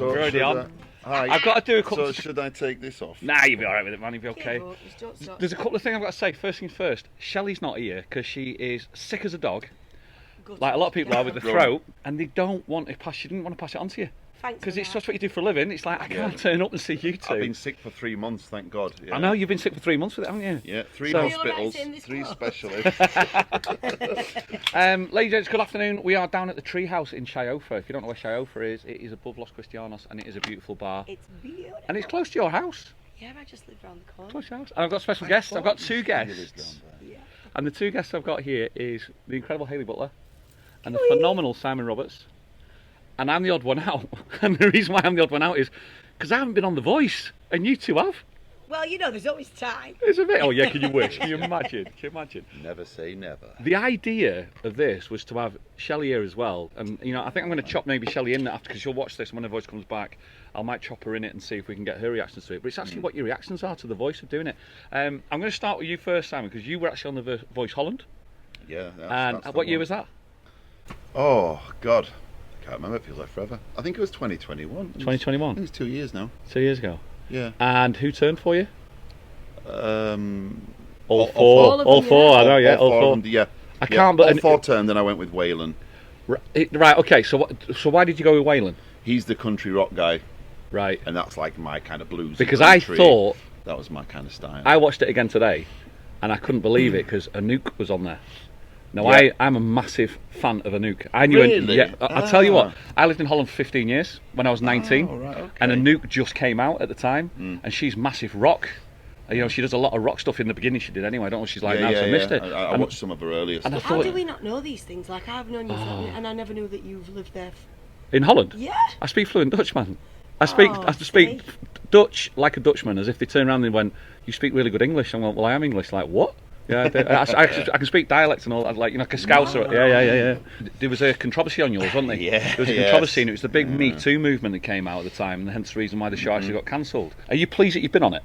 So We're already on. Hi. I've got to do a couple. So should I take this off? Nah, you'll be alright with it, man. You'll be okay. Careful, just don't stop. There's a couple of things I've got to say. First things first, Shelley's not here because she is sick as a dog, Good. like a lot of people are with the Right. throat, and they don't want to pass. She didn't want to pass it on to you Thanks because for it's that. just what you do for a living. It's like I can't turn up and see you two. I've been sick for 3 months, thank God. Yeah. I know you've been sick for 3 months with it, haven't you? Yeah, 3 So- hospitals, Are you all right in 3 this specialists. Ladies and gents, good afternoon. We are down at the Treehouse in Shiofa. If you don't know where Shiofa is, it is above Los Cristianos and it is a beautiful bar. It's beautiful. And it's close to your house. Yeah, I just lived around the corner. Close to your house. And I've got special guests. I've got 2 guests. Yeah. And the 2 guests I've got here is the incredible Hayley Butler and the phenomenal Simon Roberts. And I'm the odd one out. And the reason why I'm the odd one out is because I haven't been on The Voice, and you two have. Well, you know, there's always time. It's a bit. Oh yeah, can you wish? Can you imagine? Can you imagine? Never say never. The idea of this was to have Shelley here as well, and you know, I think I'm going to chop maybe Shelley in after because she'll watch this, and when The Voice comes back, I might chop her in it and see if we can get her reactions to it. But it's actually what your reactions are to The Voice of doing it. I'm going to start with you first, Simon, because you were actually on the Voice Holland. Yeah. And That's the what year one. was that? Oh God, I can't remember. It feels like forever. I think it was 2021. I think 2021. it's 2 years now. 2 years ago. Yeah. And who turned for you? All All of them, four. yeah. I know, yeah, all four. of them, yeah. I can't, but all 4 turned, then I went with Waylon. Right. Okay. So why did you go with Waylon? He's the country rock guy, Right. and that's like my kind of blues. Because and I country. thought that was my kind of style. I watched it again today, and I couldn't believe it because Anouk was on there. Now Yeah. I'm a massive fan of Anouk. I knew Really? yeah. I'll tell you what. Ah. I lived in Holland for 15 years when I was 19, Oh, right, okay. and Anouk just came out at the time, and she's massive rock. You know, she does a lot of rock stuff in the beginning. She did anyway. I don't know what she's like now, so I missed it. I And- watched some of her earlier and I stuff. How thought- do we not know these things? Like, I've known you, and I never knew that you've lived there. in Holland. Yeah. I speak fluent Dutch, man. I speak see? Dutch like a Dutchman, as if they turn around and went, "You speak really good English." I'm like, "Well, I am English." Like, what? Yeah, I can speak dialects and all that, like, you know, like a Scouser. Yeah. There was a controversy on yours, wasn't there? Yeah, There was a yes. controversy, and it was the big Me Too movement that came out at the time, and hence the reason why the show actually got cancelled. Are you pleased that you've been on it?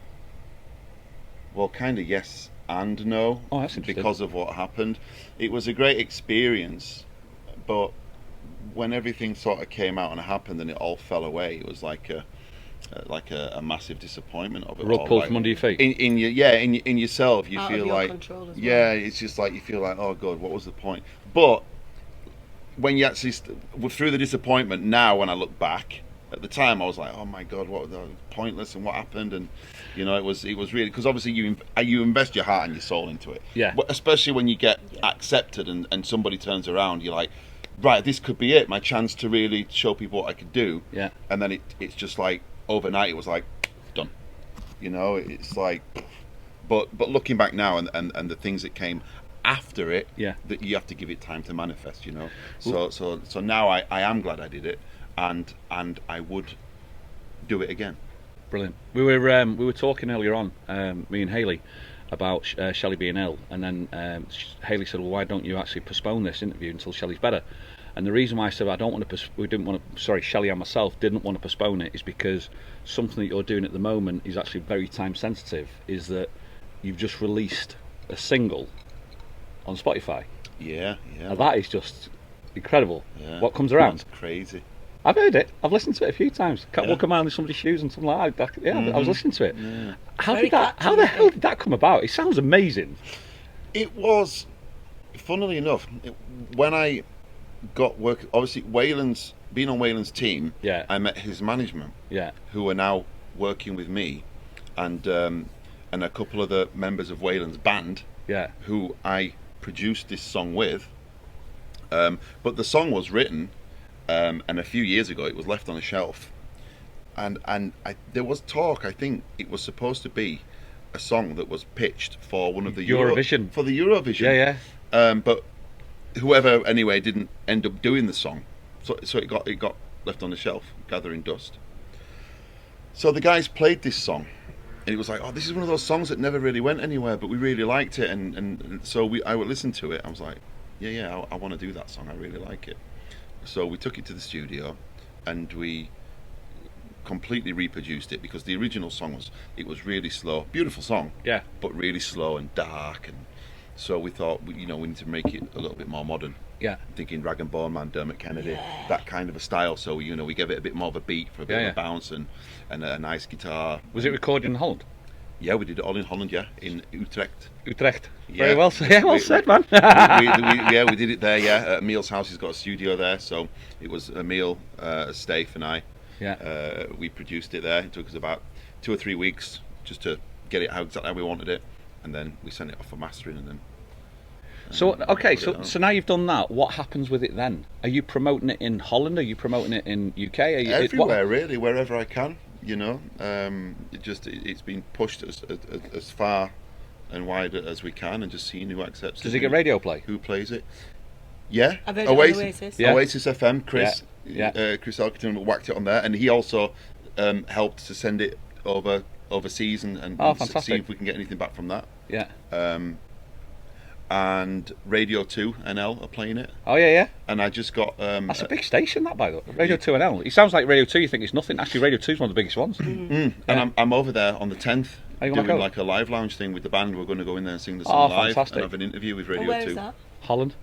Well, kind of yes and no. Oh, that's interesting. Because of what happened. It was a great experience, but when everything sort of came out and happened and it all fell away, it was like a massive disappointment of it. Rug all, pulled like, from under your feet. in yourself, you Out feel of your like control as well. yeah, it's just like you feel like, oh God, what was the point? But when you actually through the disappointment, now when I look back, at the time I was like, oh my God, what was pointless and what happened, and you know, it was really, because obviously you invest your heart and your soul into it. Yeah. But especially when you get accepted and somebody turns around, you're like, right, this could be it, my chance to really show people what I could do. Yeah. And then it's just like overnight it was like done. You know, it's like, but looking back now and the things that came after it, Yeah. that you have to give it time to manifest. You know, so now I am glad I did it, and I would do it again. Brilliant. We were talking earlier on, me and Hayley, about Shelley being ill, and then Hayley said, "Well, why don't you actually postpone this interview until Shelley's better?" And the reason why I said Shelley and myself didn't want to postpone it is because something that you're doing at the moment is actually very time sensitive. Is that you've just released a single on Spotify? Yeah. Now that is just incredible. Yeah. What comes around? That's crazy. I've heard it. I've listened to it a few times. Can't walk around in somebody's shoes and something like that. I was listening to it. Yeah. How Very How catchy, the isn't hell it? did that come about? It sounds amazing. It was, funnily enough, when I got work, obviously being on Waylon's team, Yeah. I met his management, Yeah. who are now working with me, and a couple of the members of Waylon's band, Yeah. who I produced this song with. But the song was written, and a few years ago it was left on a shelf, and there was talk. I think it was supposed to be a song that was pitched for one of the Eurovision. for the Eurovision. Yeah. But whoever anyway didn't end up doing the song, so it got left on the shelf, gathering dust. So the guys played this song, and it was like, oh, this is one of those songs that never really went anywhere, but we really liked it, and so I would listen to it. I was like, yeah, I want to do that song. I really like it. So we took it to the studio, and we completely reproduced it, because the original song was really slow, beautiful song, Yeah. but really slow and dark, So we thought, you know, we need to make it a little bit more modern. Yeah. Thinking Rag and Bone Man, Dermot Kennedy, that kind of a style. So, you know, we gave it a bit more of a beat for a bit of a bounce and a nice guitar. Was it recorded in Holland? Yeah, we did it all in Holland, in Utrecht. Utrecht. Yeah. Very well, well said, man. we did it there, Emil's house, he's got a studio there, so it was Emil, Stafe and I. Yeah. We produced it there. It took us about 2 or 3 weeks just to get it exactly how we wanted it, and then we sent it off for mastering, and then. So now you've done that. What happens with it then? Are you promoting it in Holland? Are you promoting it in UK? Everywhere, really, wherever I can. You know, it's been pushed as far and wide as we can, and just seeing who accepts it. Does it get radio play? Who plays it? Yeah, I've heard Oasis. Yeah. Oasis FM. Chris Elkington whacked it on there, and he also helped to send it overseas and see if we can get anything back from that. Yeah. And Radio 2 NL are playing it. Oh yeah. And I just got. That's a big station, that, by the way. Radio 2 NL. It sounds like Radio 2. You think it's nothing. Actually, Radio 2 is one of the biggest ones. And I'm over there on the 10th doing like a live lounge thing with the band. We're going to go in there and sing the song live and have an interview with Radio 2. Where is that? Holland.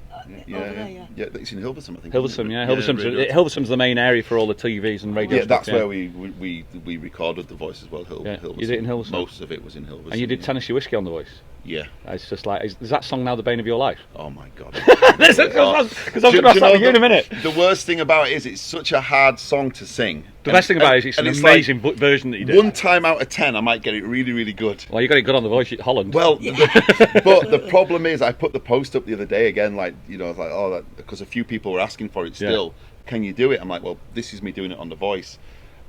Yeah, it's in Hilversum, I think. Hilversum's the main area for all the TVs and radio. Yeah, that's where we recorded The Voice as well. Hilversum. You did it in Hilversum. Most of it was in Hilversum. And you did Tennessee Whiskey on The Voice. Yeah. It's just like, is that song now the bane of your life? Oh my God. Because I'm going to ask that with you in a minute. The worst thing about it is it's such a hard song to sing. The best thing about it is it's an amazing version that you did. 1 time out of 10 I might get it really, really good. Well, you got it good on The Voice Holland. Well, but the problem is I put the post up the other day again, like, you know, I was like, because a few people were asking for it still. Yeah. Can you do it? I'm like, well, this is me doing it on The Voice.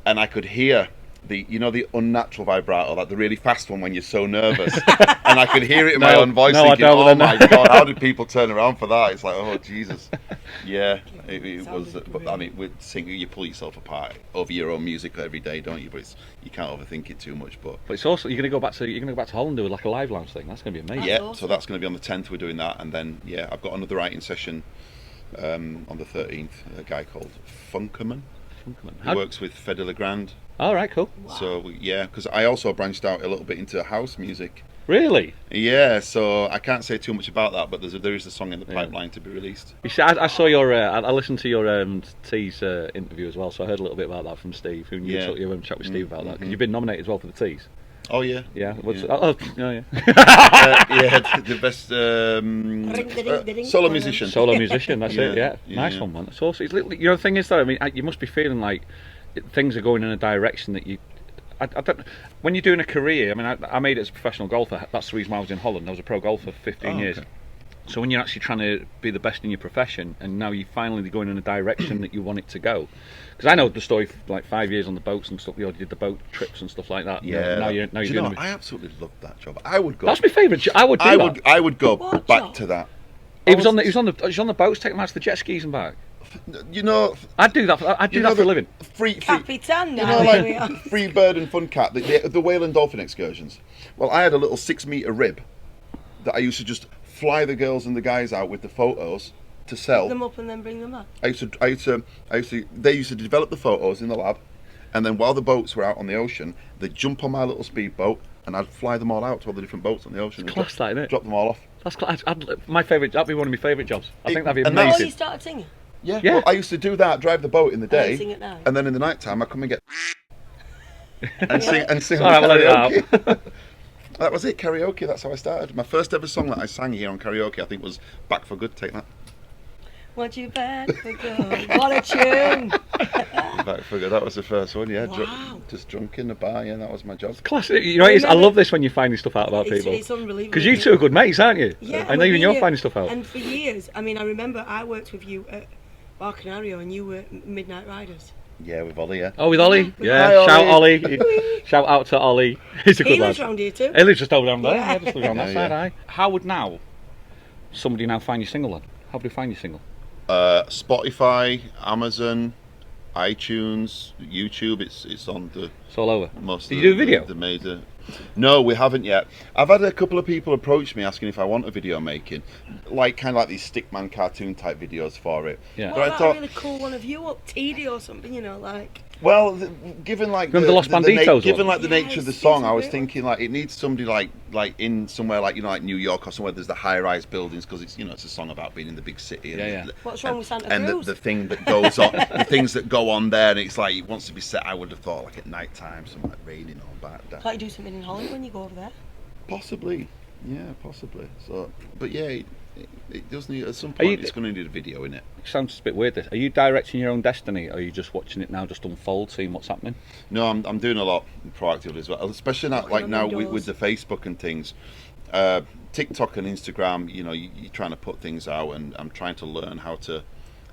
And I could hear the unnatural vibrato, like the really fast one when you're so nervous. And I could hear it in my own voice thinking, oh my God, how did people turn around for that? It's like, oh Jesus. Yeah, it was, but I mean, with singing, you pull yourself apart over your own music every day, don't you? But you can't overthink it too much. But it's also, you're going to go back to Holland and do like a live lounge thing. That's going to be amazing. Yeah, awesome. So that's going to be on the 10th, we're doing that. And then, I've got another writing session on the 13th, a guy called Funkerman. He works with Fede Legrand. All right, cool. Wow. So because I also branched out a little bit into house music. Really? Yeah. So I can't say too much about that, but there is a song in the pipeline to be released. You see, I saw your. I listened to your Tees interview as well, so I heard a little bit about that from Steve. Who you went and chat with Steve about that because you've been nominated as well for the Tees. Oh yeah. Yeah. The best solo musician. Solo musician. That's it. Yeah. Nice one, man. It's also, the thing is though, I mean, you must be feeling like things are going in a direction that you. I don't. When you're doing a career, I mean, I made it as a professional golfer. That's the reason why I was in Holland. I was a pro golfer for 15 years. So when you're actually trying to be the best in your profession, and now you're finally going in a direction that you want it to go. Because I know the story, like 5 years on the boats and stuff. You did the boat trips and stuff like that. Yeah. Now you're doing. I absolutely loved that job. I would go. That's my favourite. I would do that. I would go back to that. He was on the boats, taking them out to the jet skis and back. You know, I'd do that. I'd do that for a living. Free Capitan now. You know, like Free Bird and Fun Cat, the whale and dolphin excursions. Well, I had a little 6-metre rib that I used to just fly the girls and the guys out with the photos to sell. Pick them up and then bring them back. They used to develop the photos in the lab, and then while the boats were out on the ocean, they'd jump on my little speedboat and I'd fly them all out to all the different boats on the ocean. It's class, that, isn't it? Drop them all off. That's class. My favourite. That'd be one of my favourite jobs. I think that'd be Oh, amazing. you started singing? Yeah. Well, I used to do that, drive the boat in the day, sing at night. and then in the night time I come and get and sing All right, we'll let it karaoke. That was it, karaoke. That's how I started. My first ever song that I sang here on karaoke, I think, was "Back for Good." Take that. Want you back for good? What a tune! Back for Good. That was the first one. Yeah. Wow. Just drunk in the bar. Yeah, that was my job. Classic. You know, I love this when you're finding stuff out about people. It's unbelievable. Because you two are good mates, aren't you? Yeah. I know even you're finding stuff out. And for years, I mean, I remember I worked with you at Bar Canario, and you were Midnight Riders. Yeah, with Ollie. Yeah. Oh, with Ollie. Yeah. Hi, Shout Ollie. Shout out to Ollie. He's a good He lad. lives round here too. He lives just over down there. Yeah. Yeah, just lives on that side. Aye. How would now somebody now find your single then? How would they find your single? Spotify, Amazon, iTunes, YouTube. It's on the. It's all over. Most. Did you do a video? The major. No, we haven't yet. I've had a couple of people approach me asking if I want a video making, kind of like these stickman cartoon type videos for it. Yeah. What But about I thought, a really cool one of you up TD or something? You know, like. Well, given like Remember the Los Banditos given one? like the nature of the it's song, I a was great thinking like it needs somebody like in somewhere like like New York or somewhere there's the high-rise buildings because it's it's a song about being in the big city. And Yeah. What's wrong with Santa and Cruz? the thing that goes on, the things that go on there, and it's like it wants to be set. I would have thought like at night time, something like raining or bad. Can't you do something in Holland when you go over there? Possibly, yeah, possibly. So, but yeah, it does need at some point. It's going to need a video in it. It sounds a bit weird. This. Are you directing your own destiny, or are you just watching it now, just unfold, seeing what's happening? No, I'm doing a lot proactively as well, especially now, like now with the Facebook and things, TikTok and Instagram. You're trying to put things out, and I'm trying to learn how to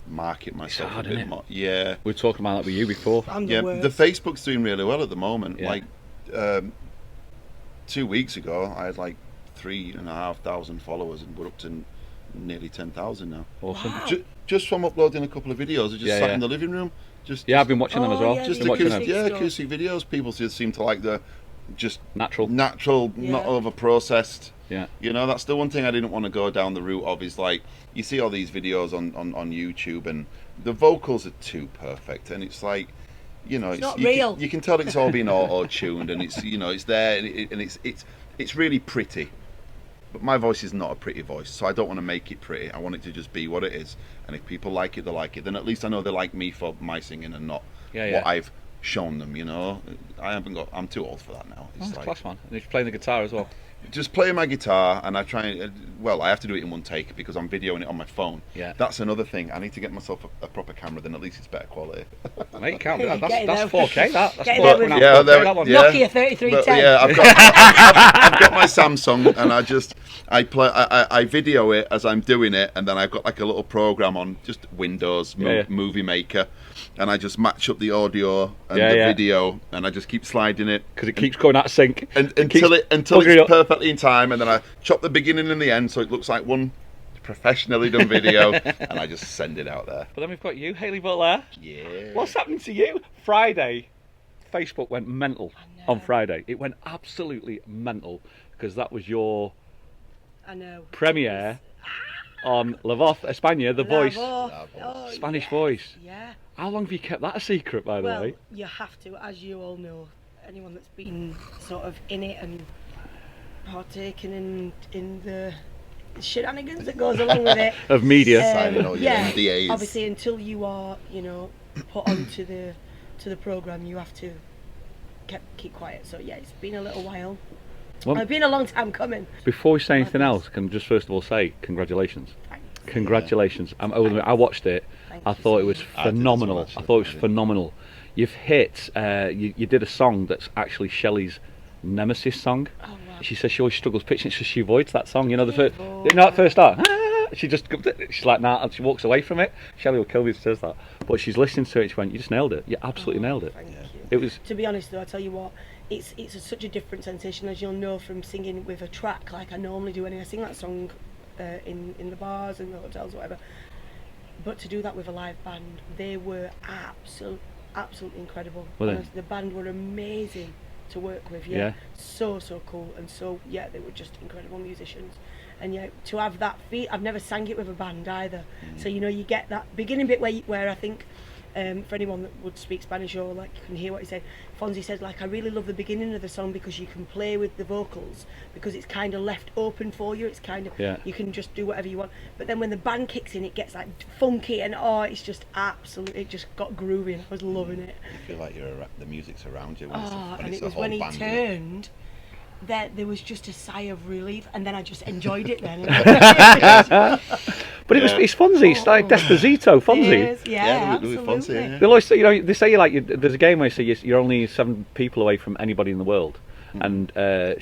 market myself hard, a bit isn't it? more. Yeah, We were talking about that with you before. I'm the yeah. worst. The Facebook's doing really well at the moment. Yeah. Like 2 weeks ago, I had like 3,500 followers, and we're up to nearly 10,000 now. Awesome. Wow. Just from uploading a couple of videos, I just Yeah, sat yeah. in the living room. Yeah, I've been watching them as well. yeah, Just Been watching them. acoustic videos. People just seem to like the just Natural. Yeah. not over processed. Yeah. That's the one thing I didn't want to go down the route of. Is like you see all these videos on YouTube, and the vocals are too perfect, and it's like it's not you real. you can tell it's all been auto tuned, and it's it's there, and it's really pretty. But my voice is not a pretty voice, so I don't want to make it pretty. I want it to just be what it is. And if people like it, they like it. Then at least I know they like me for my singing and not what I've shown them. I'm too old for that now. It's like Class, man. And you're playing the guitar as well. just playing my guitar, and I try and I have to do it in one take because I'm videoing it on my phone. Yeah. That's another thing. I need to get myself a proper camera. Then at least it's better quality. Mate, you can't do that. Get it That's there. 4K. That's Get it 4K. there. Now, Yeah, 4K, there- that one. yeah. Nokia 3310. Yeah, I've got my Samsung, and I video it as I'm doing it, and then I've got like a little program on just Windows Movie Maker, and I just match up the audio and the video, and I just keep sliding it Because it keeps going out of sync. until bugging it's up. perfectly in time, and then I chop the beginning and the end so it looks like one professionally done video, and I just send it out there. But then we've got you, Hayley Butler. Yeah. What's happening to you? Friday, Facebook went mental on Friday. It went absolutely mental because that was your I know. premiere on La Voz España, the voice, Oh, Spanish yeah. voice. Yeah. How long have you kept that a secret, by the Well, way? you have to, as you all know. Anyone that's been sort of in it and partaken in the shenanigans that goes along with it. Of media. Signing all your NDAs. Obviously, until you are, put onto the program, you have to keep quiet. So yeah, it's been a little while. Well, It's been a long time coming. Before we say anything else, can I just first of all say congratulations. Thanks. Congratulations. I watched it. Thank I you thought so it was much. I did as phenomenal. well, I actually. thought it was phenomenal. You've hit, you did a song that's actually Shelley's nemesis song. Oh, wow. She says she always struggles pitching it, so she avoids that song. The first, Oh. at first start, she's like, nah, and she walks away from it. Shelley will kill me if she says that. But she's listening to it, she went, you just nailed it. You absolutely nailed it. Thank you. It was, To be honest though, I tell you what, it's such a different sensation, as you'll know from singing with a track like I normally do when I sing that song in the bars and the hotels or whatever. But to do that with a live band, they were absolutely incredible. Were they? Honestly, the band were amazing to work with. Yeah. So cool, and they were just incredible musicians. And to have that feat, I've never sang it with a band either. So you get that beginning bit where I think for anyone that would speak Spanish or like you can hear what he said, Fonzie said like I really love the beginning of the song because you can play with the vocals because it's kind of left open for you. It's kind of you can just do whatever you want. But then when the band kicks in, it gets like funky and it's just absolutely, it just got groovy. And I was loving it. You feel like the music's around you. When And it's it was a whole when he band, turned. There was just a sigh of relief, and then I just enjoyed it. Then, but it's Fonzie. It's like Despacito, Fonzie. It is, yeah, Louis absolutely. Fonzie, yeah. They always say, they say there's a game where you say you're only 7 people away from anybody in the world. And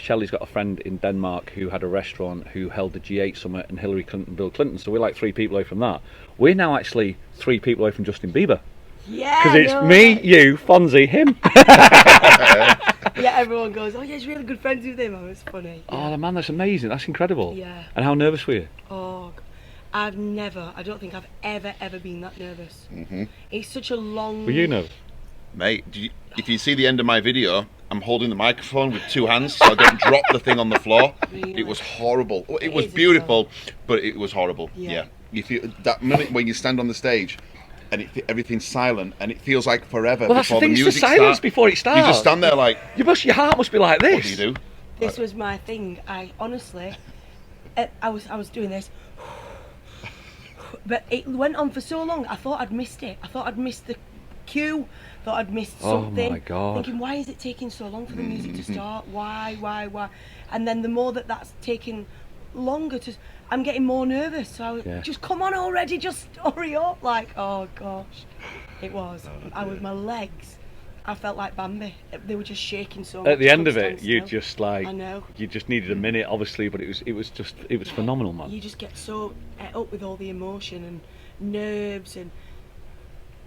Shelley's got a friend in Denmark who had a restaurant who held the G8 summit, and Hillary Clinton, Bill Clinton. So we're like 3 people away from that. We're now actually 3 people away from Justin Bieber. Yeah, Because it's me, you, Fonzie, him. Yeah, everyone goes, oh yeah, he's really good friends with him. Oh, it's funny. Oh, man, that's amazing. That's incredible. Yeah. And how nervous were you? Oh, I don't think I've ever been that nervous. Mm-hmm. It's such a long... Were you nervous? Mate, if you see the end of my video, I'm holding the microphone with 2 hands so I don't drop the thing on the floor. Really? It was horrible. It was is as beautiful, but it was horrible. Yeah. Yeah. You feel that minute when you stand on the stage, and everything's silent, and it feels like forever Well, that's the before the thing. It's the music silence starts. before it starts. You just stand there like, Your heart must be like this. what do you do? This was my thing. I honestly, I was doing this, but it went on for so long. I thought I'd missed it. I thought I'd missed the cue. Thought I'd missed something. Oh my God. Thinking, why is it taking so long for the music to start? Why? And then the more that's taking longer to, I'm getting more nervous. So just come on already, just hurry up. Like, oh gosh, it was. My legs. I felt like Bambi. They were just shaking so much. At the end of couldn't it, stand you still. just like, I know. you just needed a minute, obviously, but it was phenomenal, man. You just get so ate up with all the emotion and nerves, and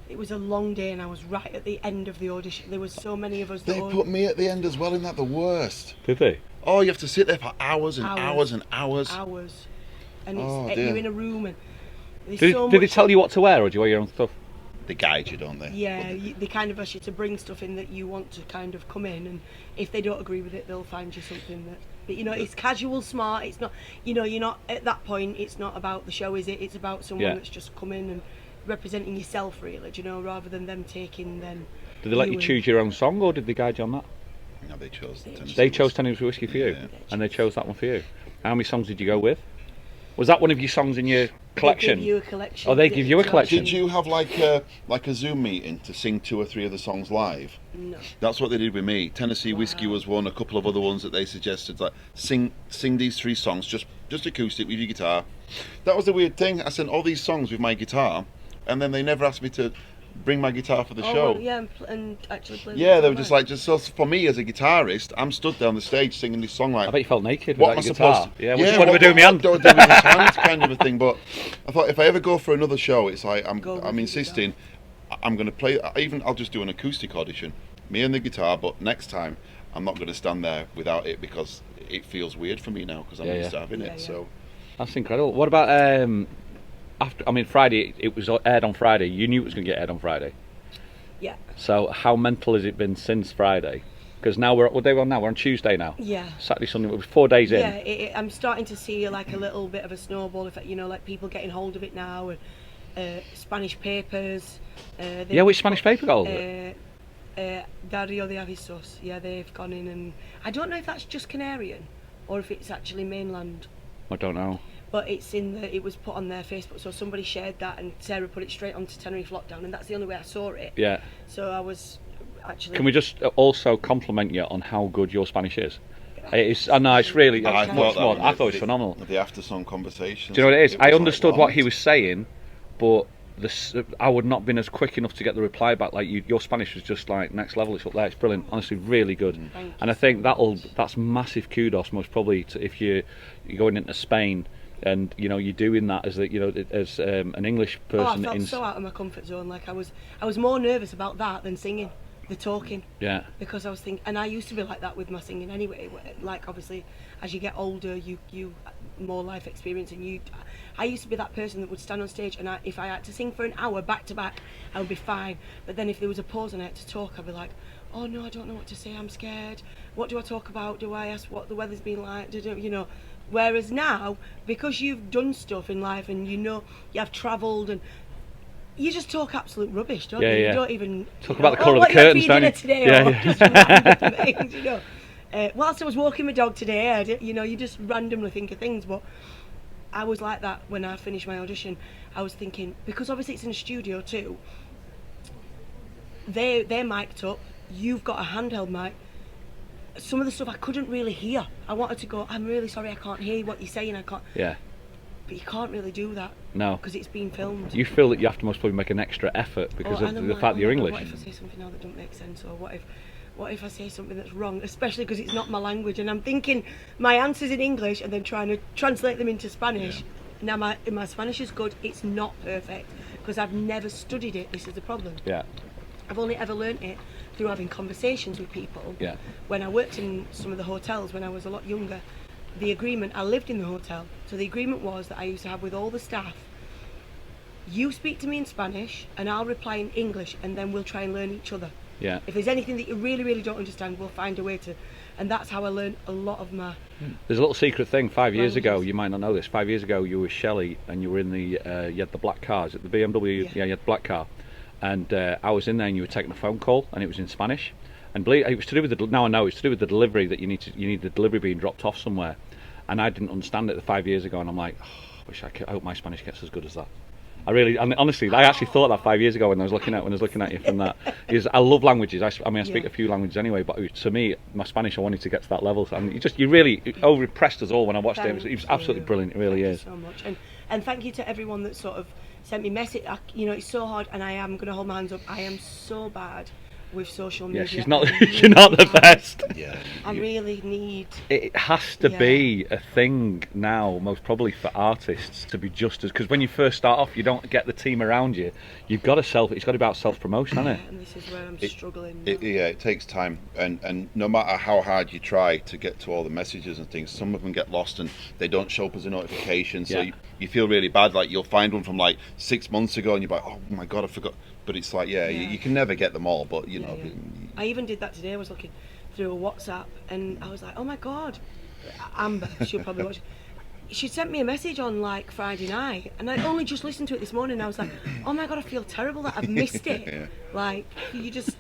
it was a long day, and I was right at the end of the audition. There was so many of us. They put me at the end as well. Isn't that the worst? Did they? Oh, you have to sit there for hours and hours and hours. Hours, and Oh, it's dear. you're in a room, and there's Did, so did they much. tell you what to wear, or do you wear your own stuff? They guide you, don't they? Yeah, they kind of ask you to bring stuff in that you want to kind of come in, and if they don't agree with it, they'll find you something that. But you know, it's casual, smart. It's not, you know, you're not at that point. It's not about the show, is it? It's about someone that's just come in and representing yourself, really. Do you know, rather than them taking them. Did they let you choose your own song, or did they guide you on that? No, they chose. They chose Tenerife Whiskey for you, Yeah. and they chose that one for you. How many songs did you go with? Was that one of your songs in your collection? They give you a collection. Oh, they give you a collection. Did you have like a Zoom meeting to sing 2 or 3 of the songs live? No. That's what they did with me. Tennessee Whiskey was one. A couple of other ones that they suggested, like sing these 3 songs just acoustic with your guitar. That was the weird thing. I sent all these songs with my guitar, and then they never asked me to bring my guitar for the show. Well, yeah, and actually play. Yeah, they were just like, so for me as a guitarist, I'm stood there on the stage singing this song like. I bet you felt naked What am I without your guitar. supposed to? Yeah, Yeah, what do I do with my hand? What do I do with this hand kind of a thing. But I thought if I ever go for another show, it's like Go with I'm your insisting. I'm going to play. I'll just do an acoustic audition, me and the guitar. But next time, I'm not going to stand there without it because it feels weird for me now because I'm used to having Yeah, it. yeah. So That's incredible. What about after? I mean, Friday. It was aired on Friday. You knew it was going to get aired on Friday. Yeah. So how mental has it been since Friday? Because now what day are we on now? We're on Tuesday now. Yeah. Saturday, Sunday. It was 4 days in. Yeah, I'm starting to see like a little bit of a snowball effect. You know, like people getting hold of it now, and Spanish papers. Yeah, which Spanish paper got hold of it? Dario de Avisos. Yeah, they've gone in, and I don't know if that's just Canarian or if it's actually mainland. I don't know. But it was put on their Facebook, so somebody shared that, and Sarah put it straight onto Tenerife Lockdown, and that's the only way I saw it. Yeah. So I was actually. Can we just also compliment you on how good your Spanish is? It's really. I much thought that more. was I thought it was phenomenal. the after song conversations. Do you know what it is? I was understood like, what he was saying, but I would not been as quick enough to get the reply back. Like your Spanish was just like next level. It's up there. It's brilliant. Honestly, really good. Thank And I think that's massive kudos, most probably, if you're going into Spain. And you know you're doing that as an English person. I felt so out of my comfort zone. Like I was more nervous about that than singing, the talking. Yeah. Because I was thinking, and I used to be like that with my singing anyway. Like obviously, as you get older, you more life experience, and I used to be that person that would stand on stage, and if I had to sing for an hour back to back, I would be fine. But then if there was a pause and I had to talk, I'd be like, oh no, I don't know what to say. I'm scared. What do I talk about? Do I ask what the weather's been like? You know. Whereas now, because you've done stuff in life and you know you have travelled, and you just talk absolute rubbish, don't you? Yeah. You don't even Talk about the colour of the curtains, don't you? Today, Yeah, or yeah. just random things, you know. Whilst I was walking my dog today, you just randomly think of things. But I was like that when I finished my audition. I was thinking, because obviously it's in a studio too. They're mic'd up. You've got a handheld mic. Some of the stuff I couldn't really hear. I wanted to go, I'm really sorry, I can't hear what you're saying. I can't. Yeah. But you can't really do that. No. Because it's being filmed. You feel that you have to most probably make an extra effort because Oh, of and I'm the like, fact that you're oh my God, English. What if I say something now that doesn't make sense, or what if I say something that's wrong, especially because it's not my language, and I'm thinking my answers in English and then trying to translate them into Spanish. Now my Spanish is good. It's not perfect because I've never studied it. This is the problem. Yeah. I've only ever learnt it through having conversations with people. Yeah. When I worked in some of the hotels when I was a lot younger, I lived in the hotel, so the agreement was that I used to have with all the staff, you speak to me in Spanish and I'll reply in English, and then we'll try and learn each other. Yeah. If there's anything that you really, really don't understand, we'll find a way to and that's how I learned a lot of my. There's a little secret thing. 5 years ago, Languages. you might not know this. 5 years ago, you were Shelley, and you were in the you had the black car. Is it the BMW? Yeah. You had the black car, and I was in there, and you were taking a phone call, and it was in Spanish. And believe it was to do with the now I know it's to do with the delivery that you need the delivery being dropped off somewhere, and I didn't understand it 5 years ago, and I'm like, I hope my Spanish gets as good as that. And honestly, I actually thought that 5 years ago when I was looking at you from that. Is I love languages. I speak a few languages anyway, but to me, my Spanish, I wanted to get to that level. And you really overimpressed us all when I watched it. It was absolutely brilliant. It really is. Thank you so much, and thank you to everyone that sort of sent me message. It's so hard, and I am going to hold my hands up. I am so bad with social media. Yeah, she's not. You're not the best. Yeah. I really need. It has to be a thing now, most probably for artists, to be just as, because when you first start off, you don't get the team around you. You've got to it's got to be about self-promotion, hasn't it? And this is where I'm struggling. It takes time, and no matter how hard you try to get to all the messages and things, some of them get lost and they don't show up as a notification. So you feel really bad. Like you'll find one from like 6 months ago, and you're like, oh my god, I forgot. But it's like, you can never get them all. But you know, I even did that today. I was looking through a WhatsApp, and I was like, oh my god, Amber, she'll probably watch. She sent me a message on like Friday night, and I only just listened to it this morning. And I was like, oh my god, I feel terrible that I've missed it. Like you just,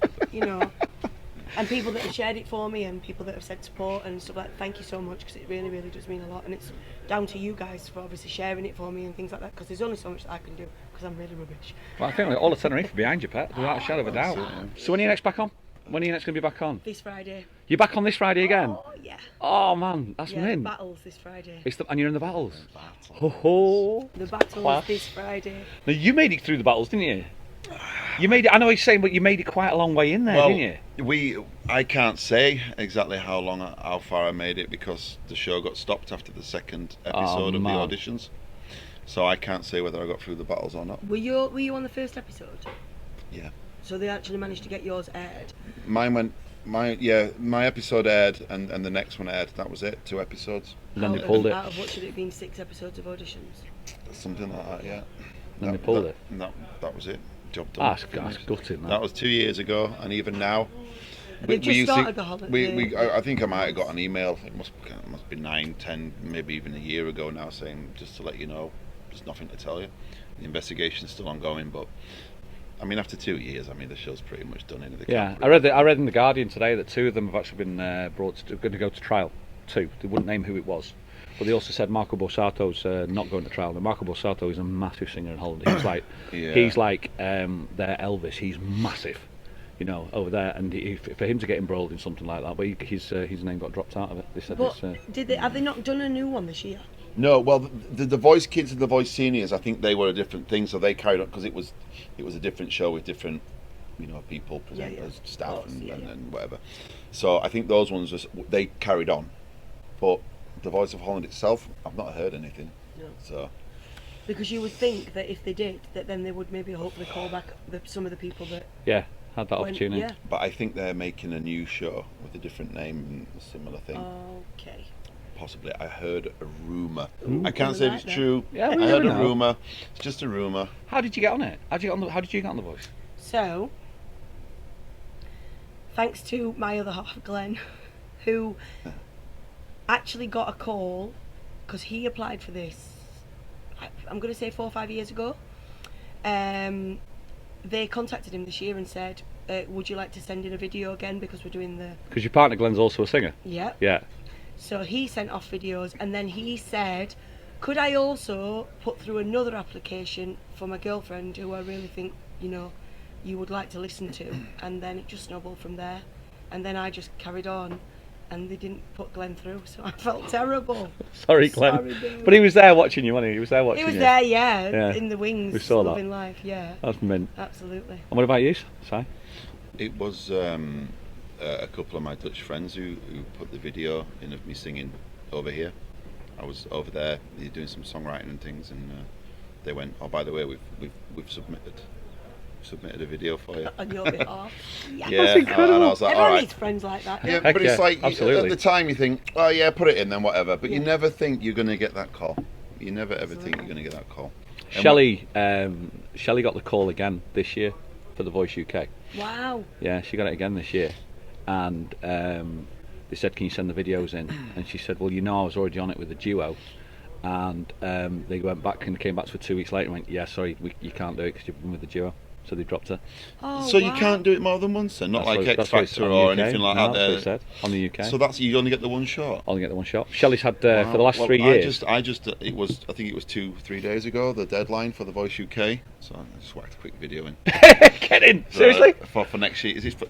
and people that have shared it for me, and people that have said support and stuff like. Thank you so much, because it really, really does mean a lot, and it's down to you guys for obviously sharing it for me and things like that. Because there's only so much that I can do, because I'm really rubbish. Well, I think all the Tenerife are behind you, Pet, without a shadow of a doubt. So when are you next back on? When are you next going to be back on? This Friday. You're back on this Friday again? Oh yeah. Oh man, that's mint. Battles this Friday. And you're in the battles. The battles this Friday. Now you made it through the battles, didn't you? You made it. I know what you're saying, but you made it quite a long way in there, didn't you? I can't say exactly how far I made it, because the show got stopped after the second episode of the auditions. So I can't say whether I got through the battles or not. Were you on the first episode? Yeah. So they actually managed to get yours aired. My episode aired, and the next one aired. That was it. 2 episodes. And then they pulled it. Out of what should it have been 6 episodes of auditions? Something like that, yeah. Then they pulled it. That was it. Job done. That's gutting. That was 2 years ago, and even now. They've just started the holiday. I think I might have got an email. It must be 9, 10, maybe even a year ago now, saying just to let you know, there's nothing to tell you. The investigation's still ongoing, but I mean, after 2 years, the show's pretty much done. I read in the Guardian today that 2 of them have actually been going to go to trial. 2. They wouldn't name who it was, but they also said Marco Borsato's not going to trial. Now, Marco Borsato is a massive singer in Holland. He's like their Elvis. He's massive, over there. And for him to get embroiled in something like that, but his name got dropped out of it. They said. But have they not done a new one this year? No, well, the Voice Kids and the Voice Seniors, I think they were a different thing, so they carried on, because it was a different show with different, people, presenters, staff, and whatever. So I think those ones they carried on, but the Voice of Holland itself, I've not heard anything. No. So. Because you would think that if they did, that then they would maybe hopefully call back some of the people that. Yeah, had that opportunity. Yeah. But I think they're making a new show with a different name and a similar thing. Okay. Possibly. I heard a rumour. I can't say if it's true. Yeah, I heard a rumour. It's just a rumour. How did you get on it? How did you get on the Voice? So, thanks to my other half, Glenn, who actually got a call, because he applied for this, I'm going to say 4 or 5 years ago. They contacted him this year and said, would you like to send in a video again, because we're doing the... Because your partner Glenn's also a singer. Yeah. Yeah. So he sent off videos, and then he said, could I also put through another application for my girlfriend, who I really think, you would like to listen to? And then it just snowballed from there. And then I just carried on, and they didn't put Glenn through, so I felt terrible. Sorry, Glenn. But he was there watching you, wasn't he? He was there watching you. He was there, yeah, in the wings. We saw that. Loving life, yeah. That's mint. Absolutely. And what about you, Si? It was a couple of my Dutch friends who put the video in of me singing over here. I was over there doing some songwriting and things, and they went, "Oh, by the way, we've submitted a video for you on your behalf." Yeah, that's incredible. And I was like, everyone all right. needs friends like that. Yeah, but it's like absolutely. At the time you think, oh yeah, put it in then whatever, but you never think you're going to get that call. You never ever think you're going to get that call. Shelley got the call again this year for The Voice UK. Wow. Yeah, she got it again this year, and they said, can you send the videos in? And she said, well, you know, I was already on it with the duo. And they went back and came back to her 2 weeks later and went, yeah, sorry, you can't do it because you've been with the duo. So they dropped her. Oh, So wow. you can't do it more than once then? Not That's like what- X that's what it's Factor on or UK. anything like No, that that's what there. it said, on the UK. So that's, you only get the one shot? Only get the one shot. Shelley's had, for the last Wow. 3 years. I think it was 2-3 days ago, the deadline for the Voice UK. So I just whacked a quick video in. Get in! Seriously? For next year. Is this for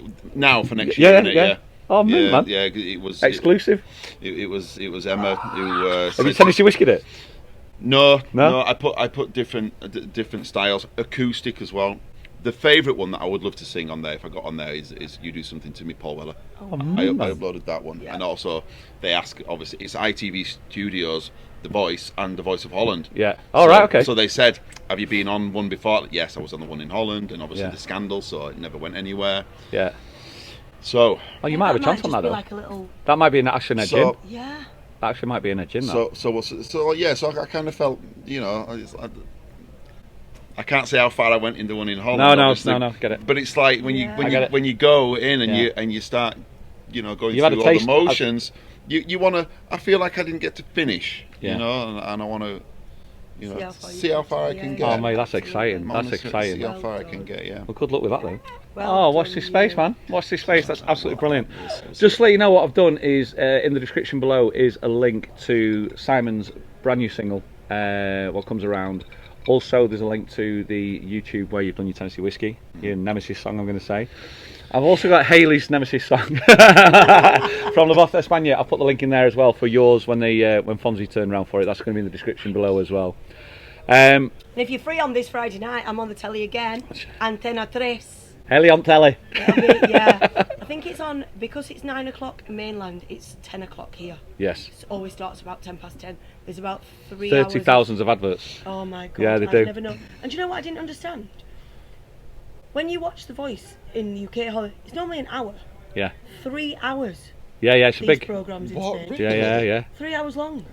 next Yeah, year? Isn't it? yeah. Oh, man. Yeah, it was Exclusive? It was Emma who. Have said- you Tennessee whiskeyed it? No. No? I put different styles, acoustic as well. The favourite one that I would love to sing on there, if I got on there, is "You Do Something to Me," Paul Weller. Oh, I man. uploaded that one, and also they ask, obviously, it's ITV Studios, The Voice, and The Voice of Holland. Yeah. All right, okay. So they said, "Have you been on one before?" Yes, I was on the one in Holland, and obviously Yeah. the scandal, so it never went anywhere. Yeah. So, Oh, you might have a chance on just that, be though. like a little, That might be an action edge in. so, yeah. That actually might be an edge in, that. so I kind of felt, I can't say how far I went in the one in Holland. No, obviously, get it. But it's like when Yeah. I get it. when you go in and Yeah. you start, going You've had a through all the taste- motions. You want to. I feel like I didn't get to finish. Yeah. And I want to. See how far I you can get. get. Oh, mate, that's exciting. I wanna That's see exciting. how far I can get. Yeah. Well, good luck with that, though. Well Watch done, this space, you. man. Watch this space. That's absolutely brilliant. Just to let you know, what I've done is in the description below is a link to Simon's brand new single, What Comes Around. Also, there's a link to the YouTube where you've done your Tennessee Whiskey, your Nemesis song, I'm going to say. I've also got Hayley's Nemesis song from La Voz España. I'll put the link in there as well for yours when Fonzie turned around for it. That's going to be in the description below as well. And if you're free on this Friday night, I'm on the telly again. Antena 3. Hayley on telly. Yeah. I think it's on, because it's 9 o'clock mainland, it's 10 o'clock here. Yes. It always starts about 10 past 10. There's about 3 hours. 30,000 of adverts. Oh my god. Yeah, they I'd do. never know. And do you know what I didn't understand? When you watch The Voice in the UK, it's normally an hour. Yeah. 3 hours. Yeah, it's a These big. programmes in What? Spain. Yeah. 3 hours long.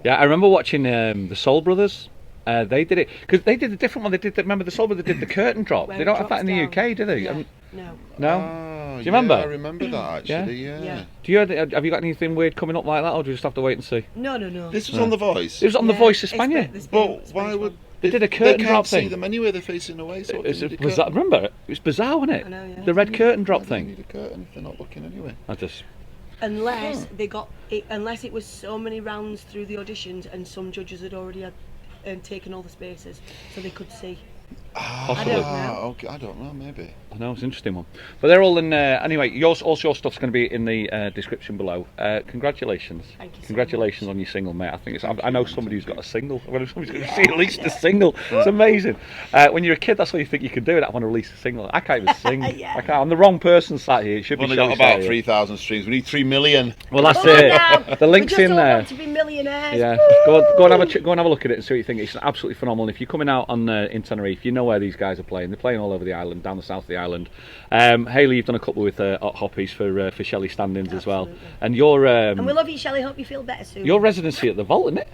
Yeah, I remember watching the Soul Brothers. They did it because they did a different one. They did. Remember the Soul Brothers did the curtain drop. Where They it don't have that in the drops down. UK, do they? Yeah. No. No. Oh, Do you remember? I remember that actually. Yeah? Yeah. Yeah. Do you? Have you got anything weird coming up like that, or do you just have to wait and see? No. This was on The Voice. It was on the Yeah, Voice it's España. the Spain- But Spanish why would one. They did a They curtain can't drop see thing. them anyway. They're facing away. So It's they need a bizarre. curtain. Remember, it was bizarre, wasn't it? I know, yeah. The red curtain drop They thing. need a curtain if they're not looking anyway. I just. Unless they got it, unless it was so many rounds through the auditions and some judges had already had taken all the spaces so they could see. Possibly. I don't know. Okay, I don't know. Maybe. I know, it's an interesting one. But they're all in. Anyway, also your stuff's going to be in the description below. Congratulations. Thank you so Congratulations on your single, mate. I think I know somebody who's got a single. I know somebody's going to see at least a single. It's amazing. When you're a kid, that's all you think you can do. I want to release a single. I can't even sing. Yeah. I can't. I'm the wrong person sat here. It should We've be only got Shelley about sat here. 3,000 streams. We need 3 million. Well, that's Come on now. it. The link's we just in all there. want to be millionaires. Yeah, Woo! go and have a look at it and see what you think. It's absolutely phenomenal. If you're coming out on in Tenerife, you know where these guys are playing. They're playing all over the island, down the south of the island. Hayley, you've done a couple with hot hoppies for Shelley stand-ins as well. Absolutely. And your And we love you, Shelley. Hope you feel better soon. your residency at the Vault, isn't it?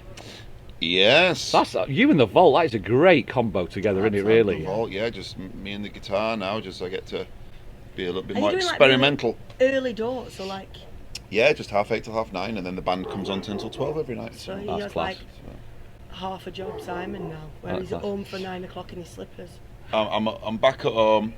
Yes. That's you and the Vault. That is a great combo together, isn't it? Really. Vault, yeah, just me and the guitar now. Just I get to be a little bit Are you more doing, like, experimental. early doors, so like, Yeah, just 8:30 till 9:30, and then the band comes on 10 till 12 every night. so he That's has class. like half a job, Simon, now, where That's he's at class. home for 9 o'clock in his slippers. I'm back at home,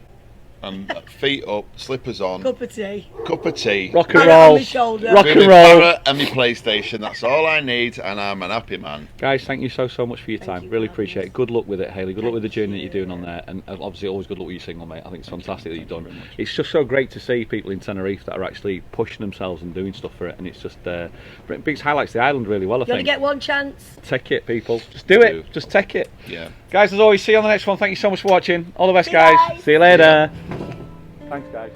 and feet up, slippers on, Cup of tea. cup of tea, Rock and Parrot on roll. my shoulder. Rock with and my roll. parrot and my PlayStation. That's all I need, and I'm an happy man. Guys, thank you so much for your Thank time. you Really for having appreciate us. it. Good luck with it, Hayley. Good luck with the journey that you. you're doing on there, and obviously always good luck with your single, mate. I think it's fantastic that you've done. It's just so great to see people in Tenerife that are actually pushing themselves and doing stuff for it, and it's just it highlights the island really well. I You only think. get one chance. Take it, people. Just do it. Just take it. Yeah. Guys, as always, see you on the next one. Thank you so much for watching. All the best, See you guys. guys. See you later. Thanks, guys.